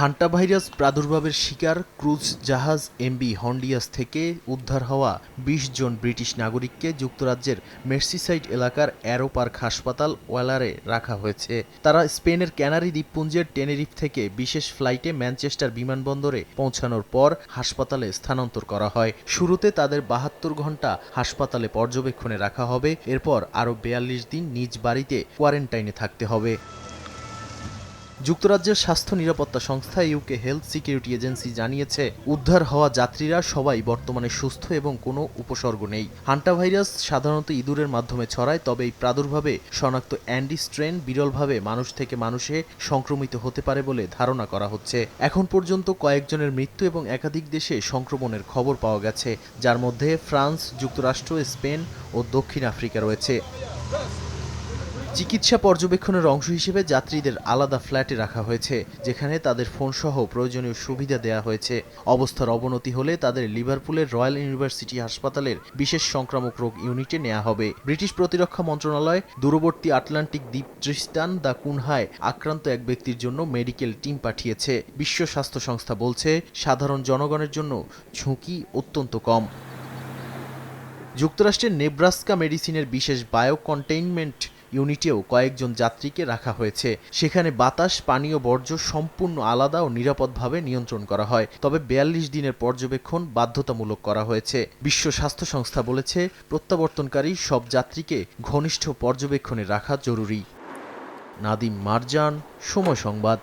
Hanta virus প্রাদুর্ভাবের শিকার cruise জাহাজ MV হন্ডিয়াস থেকে উদ্ধার হওয়া ২০ জন ব্রিটিশ নাগরিককে যুক্তরাজ্যের মের্সিসাইড এলাকার অ্যারো পার্ক হাসপাতাল ওয়ালারে রাখা হয়েছে। তারা স্পেনের ক্যানারি দ্বীপপুঞ্জের টেনেরিফ থেকে বিশেষ ফ্লাইটে ম্যানচেস্টার বিমানবন্দরে পৌঁছানোর পর হাসপাতালে স্থানান্তর করা হয়। শুরুতে তাদের ৭২ ঘণ্টা হাসপাতালে পর্যবেক্ষণে রাখা হবে, এরপর আরও ৪২ দিন নিজ বাড়িতে কোয়ারেন্টাইনে থাকতে হবে। যুক্তরাজ্যের স্বাস্থ্য নিরাপত্তা সংস্থা ইউকে হেলথ সিকিউরিটি এজেন্সি জানিয়েছে, উদ্ধার হওয়া যাত্রীরা সবাই বর্তমানে সুস্থ এবং কোনো উপসর্গ নেই। হান্টা ভাইরাস সাধারণত ইঁদুরের মাধ্যমে ছড়ায়, তবে এই প্রাদুর্ভাবে শনাক্ত অ্যান্ডি স্ট্রেন বিরলভাবে মানুষ থেকে মানুষে সংক্রমিত হতে পারে বলে ধারণা করা হচ্ছে। এখন পর্যন্ত কয়েকজনের মৃত্যু এবং একাধিক দেশে সংক্রমণের খবর পাওয়া গেছে, যার মধ্যে ফ্রান্স, যুক্তরাষ্ট্র, স্পেন ও দক্ষিণ আফ্রিকা রয়েছে। চিকিৎসা পর্যবেক্ষণের অংশ হিসেবে যাত্রীদের আলাদা ফ্ল্যাটে রাখা হয়েছে, যেখানে তাদের ফোনসহ প্রয়োজনীয় সুবিধা দেওয়া হয়েছে। অবস্থার অবনতি হলে তাদের লিভারপুলের রয়্যাল ইউনিভার্সিটি হাসপাতালের বিশেষ সংক্রামক রোগ ইউনিটে নেওয়া হবে। ব্রিটিশ প্রতিরক্ষা মন্ত্রণালয় দূরবর্তী আটলান্টিক দ্বীপ ট্রিস্টান দা কুনহায় আক্রান্ত এক ব্যক্তির জন্য মেডিকেল টিম পাঠিয়েছে। বিশ্ব স্বাস্থ্য সংস্থা বলছে, সাধারণ জনগণের জন্য ঝুঁকি অত্যন্ত কম। যুক্তরাষ্ট্রের নেব্রাস্কা মেডিসিনের বিশেষ বায়ো কন্টেইনমেন্ট ইউনিটেও কয়েকজন যাত্রীকে রাখা হয়েছে। সেখানে বাতাস, পানীয় বর্জ্য সম্পূর্ণ আলাদা ও নিরাপদভাবে নিয়ন্ত্রণ করা হয়, তবে ৪২ দিনের পর্যবেক্ষণ বাধ্যতামূলক করা হয়েছে। বিশ্ব স্বাস্থ্য সংস্থা বলেছে, প্রত্যাবর্তনকারী সব যাত্রীকে ঘনিষ্ঠ পর্যবেক্ষণে রাখা জরুরি। নাদিম মারজান, সময় সংবাদ।